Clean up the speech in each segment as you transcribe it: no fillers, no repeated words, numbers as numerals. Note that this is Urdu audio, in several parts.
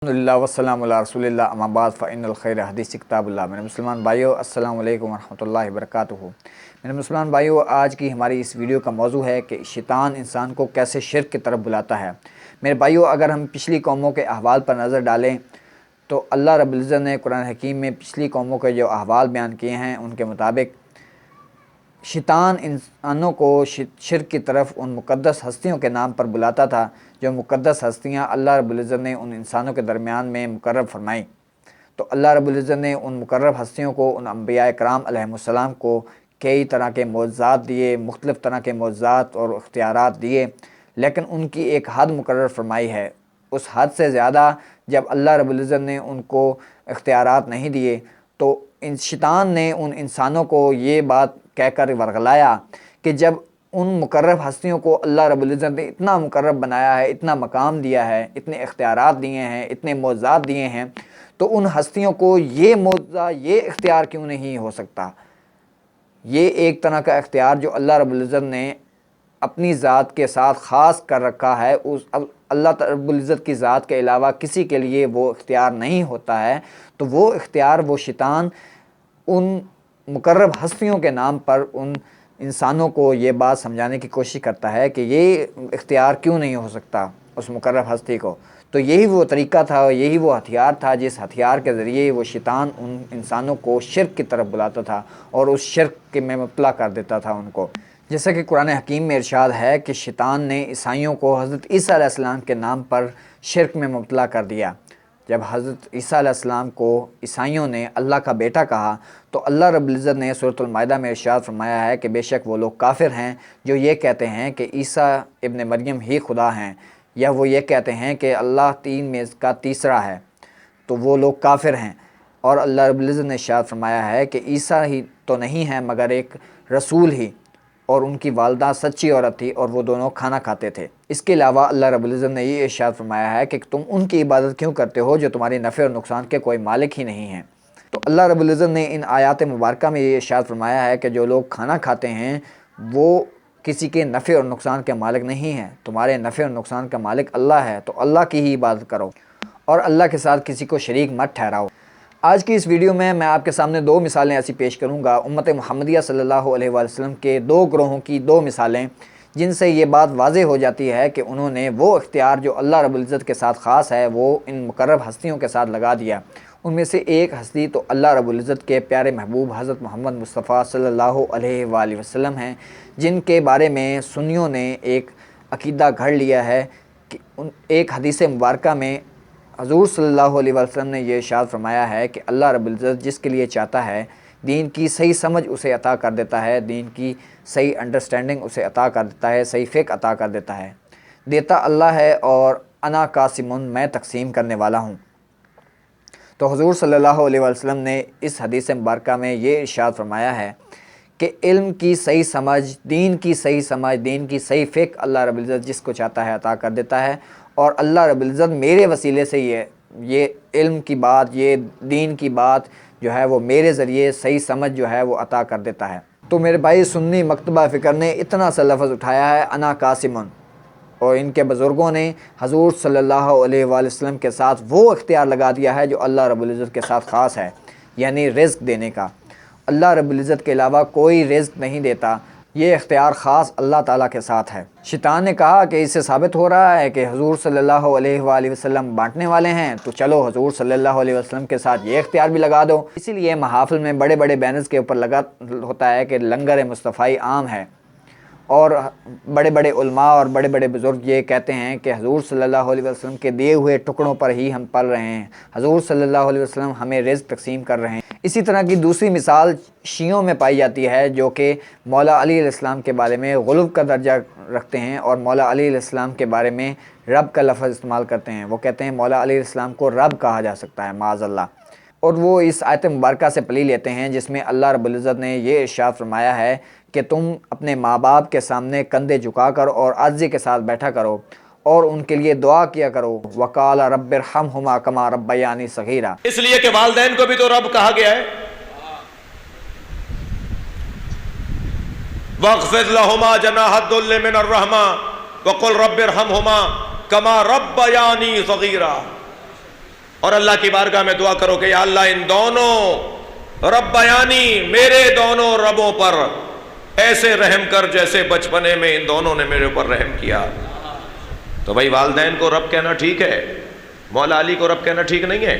الحمدللہ والسلام علی رسول اللہ اما بعد فإن الخیر حدیث کتاب اللہ۔ میرے مسلمان بھائیو السلام علیکم ورحمۃ اللہ وبرکاتہ۔ میرے مسلمان بھائیو، آج کی ہماری اس ویڈیو کا موضوع ہے کہ شیطان انسان کو کیسے شرک کی طرف بلاتا ہے۔ میرے بھائیو، اگر ہم پچھلی قوموں کے احوال پر نظر ڈالیں تو اللہ رب العزت نے قرآن حکیم میں پچھلی قوموں کے جو احوال بیان کیے ہیں ان کے مطابق شیطان انسانوں کو شرک کی طرف ان مقدس ہستیوں کے نام پر بلاتا تھا، جو مقدس ہستیاں اللہ رب العزت نے ان انسانوں کے درمیان میں مقرر فرمائیں۔ تو اللہ رب العزت نے ان مقرر ہستیوں کو، ان انبیاء کرام علیہم السلام کو کئی طرح کے معجزات دیے، مختلف طرح کے معجزات اور اختیارات دیے، لیکن ان کی ایک حد مقرر فرمائی ہے۔ اس حد سے زیادہ جب اللہ رب العزت نے ان کو اختیارات نہیں دیے تو شیطان نے ان انسانوں کو یہ بات کہہ کر ورغلایا کہ جب ان مقرب ہستیوں کو اللہ رب العزت نے اتنا مقرب بنایا ہے، اتنا مقام دیا ہے، اتنے اختیارات دیے ہیں، اتنے معجزات دیے ہیں، تو ان ہستیوں کو یہ معجزہ، یہ اختیار کیوں نہیں ہو سکتا؟ یہ ایک طرح کا اختیار جو اللہ رب العزت نے اپنی ذات کے ساتھ خاص کر رکھا ہے، اس اللہ رب العزت کی ذات کے علاوہ کسی کے لیے وہ اختیار نہیں ہوتا ہے، تو وہ اختیار وہ شیطان ان مقرب ہستیوں کے نام پر ان انسانوں کو یہ بات سمجھانے کی کوشش کرتا ہے کہ یہ اختیار کیوں نہیں ہو سکتا اس مقرب ہستی کو۔ تو یہی وہ طریقہ تھا، یہی وہ ہتھیار تھا جس ہتھیار کے ذریعے وہ شیطان ان انسانوں کو شرک کی طرف بلاتا تھا اور اس شرک میں مبتلا کر دیتا تھا ان کو۔ جیسا کہ قرآن حکیم میں ارشاد ہے کہ شیطان نے عیسائیوں کو حضرت عیسیٰ علیہ السلام کے نام پر شرک میں مبتلا کر دیا۔ جب حضرت عیسیٰ علیہ السلام کو عیسائیوں نے اللہ کا بیٹا کہا تو اللہ رب العزت نے سورۃ المائدہ میں ارشاد فرمایا ہے کہ بے شک وہ لوگ کافر ہیں جو یہ کہتے ہیں کہ عیسیٰ ابن مریم ہی خدا ہیں، یا وہ یہ کہتے ہیں کہ اللہ تین میں کا تیسرا ہے، تو وہ لوگ کافر ہیں۔ اور اللہ رب العزت نے ارشاد فرمایا ہے کہ عیسیٰ ہی تو نہیں ہے مگر ایک رسول ہی، اور ان کی والدہ سچی عورت تھی اور وہ دونوں کھانا کھاتے تھے۔ اس کے علاوہ اللہ رب العزت نے یہ ارشاد فرمایا ہے کہ تم ان کی عبادت کیوں کرتے ہو جو تمہاری نفع اور نقصان کے کوئی مالک ہی نہیں ہیں۔ تو اللہ رب العزت نے ان آیات مبارکہ میں یہ ارشاد فرمایا ہے کہ جو لوگ کھانا کھاتے ہیں وہ کسی کے نفع اور نقصان کے مالک نہیں ہیں، تمہارے نفع اور نقصان کا مالک اللہ ہے، تو اللہ کی ہی عبادت کرو اور اللہ کے ساتھ کسی کو شریک مت ٹھہراؤ۔ آج کی اس ویڈیو میں آپ کے سامنے دو مثالیں ایسی پیش کروں گا، امت محمدیہ صلی اللہ علیہ وآلہ وسلم کے دو گروہوں کی دو مثالیں، جن سے یہ بات واضح ہو جاتی ہے کہ انہوں نے وہ اختیار جو اللہ رب العزت کے ساتھ خاص ہے وہ ان مقرب ہستیوں کے ساتھ لگا دیا۔ ان میں سے ایک ہستی تو اللہ رب العزت کے پیارے محبوب حضرت محمد مصطفیٰ صلی اللہ علیہ وآلہ وسلم ہیں، جن کے بارے میں سنیوں نے ایک عقیدہ گھڑ لیا ہے کہ ایک حدیث مبارکہ میں حضور صلی اللہ علیہ وسلم نے یہ ارشاد فرمایا ہے کہ اللہ رب العزت جس کے لیے چاہتا ہے دین کی صحیح سمجھ اسے عطا کر دیتا ہے، دین کی صحیح انڈرسٹینڈنگ اسے عطا کر دیتا ہے، صحیح فقہ عطا کر دیتا ہے۔ دیتا اللہ ہے اور انا قاسم، میں تقسیم کرنے والا ہوں۔ تو حضور صلی اللہ علیہ وسلم نے اس حدیث مبارکہ میں یہ ارشاد فرمایا ہے کہ علم کی صحیح سمجھ، دین کی صحیح سمجھ، دین کی صحیح فقہ اللہ رب العزت جس کو چاہتا ہے عطا کر دیتا ہے، اور اللہ رب العزت میرے وسیلے سے یہ علم کی بات، یہ دین کی بات جو ہے وہ میرے ذریعے صحیح سمجھ جو ہے وہ عطا کر دیتا ہے۔ تو میرے بھائی، سنی مکتبہ فکر نے اتنا سا لفظ اٹھایا ہے انا قاسمن، اور ان کے بزرگوں نے حضور صلی اللہ علیہ وآلہ وسلم کے ساتھ وہ اختیار لگا دیا ہے جو اللہ رب العزت کے ساتھ خاص ہے، یعنی رزق دینے کا۔ اللہ رب العزت کے علاوہ کوئی رزق نہیں دیتا، یہ اختیار خاص اللہ تعالیٰ کے ساتھ ہے۔ شیطان نے کہا کہ اس سے ثابت ہو رہا ہے کہ حضور صلی اللہ علیہ وآلہ وسلم بانٹنے والے ہیں، تو چلو حضور صلی اللہ علیہ وسلم کے ساتھ یہ اختیار بھی لگا دو۔ اسی لیے محافل میں بڑے بڑے بینرز کے اوپر لگا ہوتا ہے کہ لنگر مصطفی عام ہے، اور بڑے بڑے علماء اور بڑے بڑے بزرگ یہ کہتے ہیں کہ حضور صلی اللہ علیہ وسلم کے دیے ہوئے ٹکڑوں پر ہی ہم پل رہے ہیں، حضور صلی اللہ علیہ وسلم ہمیں رزق تقسیم کر رہے ہیں۔ اسی طرح کی دوسری مثال شیعوں میں پائی جاتی ہے، جو کہ مولا علی علیہ السلام کے بارے میں غلو کا درجہ رکھتے ہیں اور مولا علی علیہ السلام کے بارے میں رب کا لفظ استعمال کرتے ہیں۔ وہ کہتے ہیں مولا علی علیہ السلام کو رب کہا جا سکتا ہے، معاذ اللہ، اور وہ اس آیت مبارکہ سے پلی لیتے ہیں جس میں اللہ رب العزت نے یہ ارشاد فرمایا ہے کہ تم اپنے ماں باپ کے سامنے کندھے جھکا کر اور عاجزی کے ساتھ بیٹھا کرو اور ان کے لیے دعا کیا کرو، وقال رب ارحمہما کما ربیانی صغیرا، اس لیے کہ والدین کو بھی تو رب کہا گیا ہے۔ واخفض لہما جناح الذل من الرحمہ وقل رب ارحمہما کما ربیانی صغیرا۔ اور اللہ کی بارگاہ میں دعا کرو کہ یا اللہ ان دونوں ربیانی میرے دونوں ربوں پر ایسے رحم کر جیسے بچپنے میں ان دونوں نے میرے اوپر رحم کیا۔ تو بھائی والدین کو رب کہنا ٹھیک ہے، مولا علی کو رب کہنا ٹھیک نہیں ہے،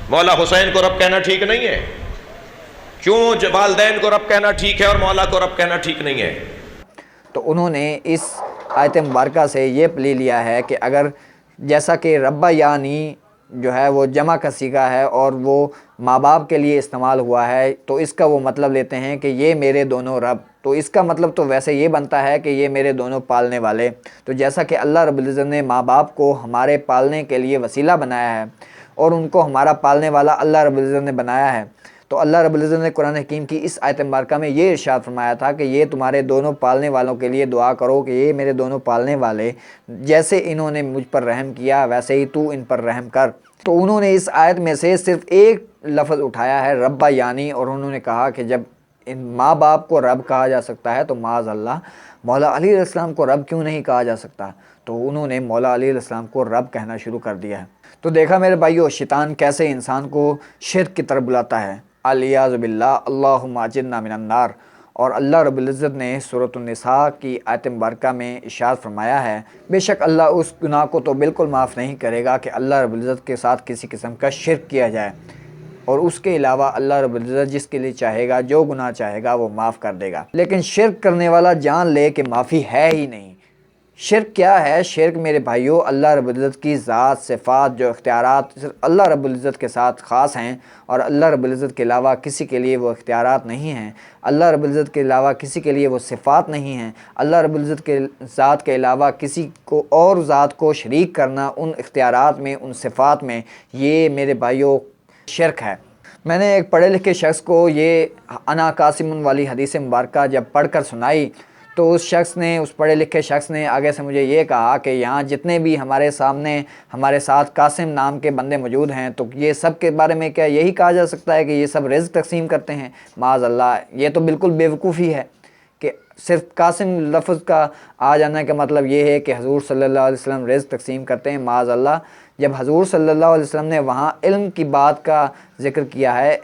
مولا حسین کو رب کہنا ٹھیک نہیں ہے؟ کیوں والدین کو رب کہنا ٹھیک ہے اور مولا کو رب کہنا ٹھیک نہیں ہے؟ تو انہوں نے اس آیت مبارکہ سے یہ پلی لیا ہے کہ اگر جیسا کہ ربا یعنی جو ہے وہ جمع کا صیغہ ہے اور وہ ماں باپ کے لیے استعمال ہوا ہے، تو اس کا وہ مطلب لیتے ہیں کہ یہ میرے دونوں رب، تو اس کا مطلب تو ویسے یہ بنتا ہے کہ یہ میرے دونوں پالنے والے۔ تو جیسا کہ اللہ رب العزت نے ماں باپ کو ہمارے پالنے کے لیے وسیلہ بنایا ہے اور ان کو ہمارا پالنے والا اللہ رب العزت نے بنایا ہے، تو اللہ رب العزت نے قرآن حکیم کی اس آیت مبارکہ میں یہ ارشاد فرمایا تھا کہ یہ تمہارے دونوں پالنے والوں کے لیے دعا کرو کہ یہ میرے دونوں پالنے والے جیسے انہوں نے مجھ پر رحم کیا ویسے ہی تو ان پر رحم کر۔ تو انہوں نے اس آیت میں سے صرف ایک لفظ اٹھایا ہے ربا یعنی، اور انہوں نے کہا کہ جب ان ماں باپ کو رب کہا جا سکتا ہے تو معاذ اللہ مولا علی علیہ السلام کو رب کیوں نہیں کہا جا سکتا؟ تو انہوں نے مولا علی علیہ السلام کو رب کہنا شروع کر دیا ہے۔ تو دیکھا میرے بھائیو شیطان کیسے انسان کو شرک کی طرف بلاتا ہے، الیاذ باللہ، اللہم اجرنا من النار۔ اور اللہ رب العزت نے سورۃ النساء کی آیت مبارکہ میں ارشاد فرمایا ہے بے شک اللہ اس گناہ کو تو بالکل معاف نہیں کرے گا کہ اللہ رب العزت کے ساتھ کسی قسم کا شرک کیا جائے، اور اس کے علاوہ اللہ رب العزت جس کے لیے چاہے گا جو گناہ چاہے گا وہ معاف کر دے گا۔ لیکن شرک کرنے والا جان لے کہ معافی ہے ہی نہیں۔ شرک کیا ہے؟ شرک میرے بھائیو اللہ رب العزت کی ذات، صفات، جو اختیارات صرف اللہ رب العزت کے ساتھ خاص ہیں اور اللہ رب العزت کے علاوہ کسی کے لیے وہ اختیارات نہیں ہیں، اللہ رب العزت کے علاوہ کسی کے لیے وہ صفات نہیں ہیں، اللہ رب العزت کے ذات کے علاوہ کسی کو اور ذات کو شریک کرنا ان اختیارات میں، ان صفات میں، یہ میرے بھائیو شرک ہے۔ میں نے ایک پڑھے لکھے شخص کو یہ انا قاسم والی حدیث مبارکہ جب پڑھ کر سنائی تو اس پڑھے لکھے شخص نے آگے سے مجھے یہ کہا کہ یہاں جتنے بھی ہمارے سامنے ہمارے ساتھ قاسم نام کے بندے موجود ہیں تو یہ سب کے بارے میں کیا یہی کہا جا سکتا ہے کہ یہ سب رزق تقسیم کرتے ہیں؟ معاذ اللہ، یہ تو بالکل بیوقوفی ہے کہ صرف قاسم لفظ کا آ جانا کا مطلب یہ ہے کہ حضور صلی اللہ علیہ وسلم رزق تقسیم کرتے ہیں۔ معاذ اللہ، جب حضور صلی اللہ علیہ وسلم نے وہاں علم کی بات کا ذکر کیا ہے،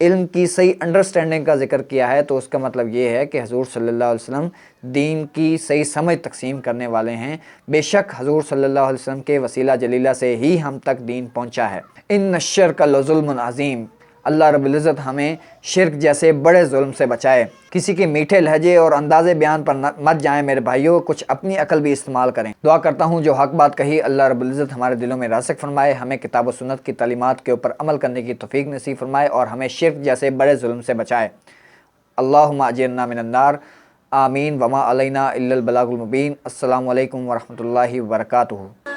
علم کی صحیح انڈرسٹینڈنگ کا ذکر کیا ہے، تو اس کا مطلب یہ ہے کہ حضور صلی اللہ علیہ وسلم دین کی صحیح سمجھ تقسیم کرنے والے ہیں۔ بے شک حضور صلی اللہ علیہ وسلم کے وسیلہ جلیلہ سے ہی ہم تک دین پہنچا ہے۔ ان الشرک لظلم عظیم، اللہ رب العزت ہمیں شرک جیسے بڑے ظلم سے بچائے۔ کسی کے میٹھے لہجے اور انداز بیان پر مت جائیں میرے بھائیوں، کچھ اپنی عقل بھی استعمال کریں۔ دعا کرتا ہوں جو حق بات کہی اللہ رب العزت ہمارے دلوں میں راسخ فرمائے، ہمیں کتاب و سنت کی تعلیمات کے اوپر عمل کرنے کی توفیق نصیب فرمائے اور ہمیں شرک جیسے بڑے ظلم سے بچائے۔ اللہم اجرنا من النار، آمین، وما علینا الا البلاغ المبین۔ السلام علیکم ورحمۃ اللہ وبرکاتہ۔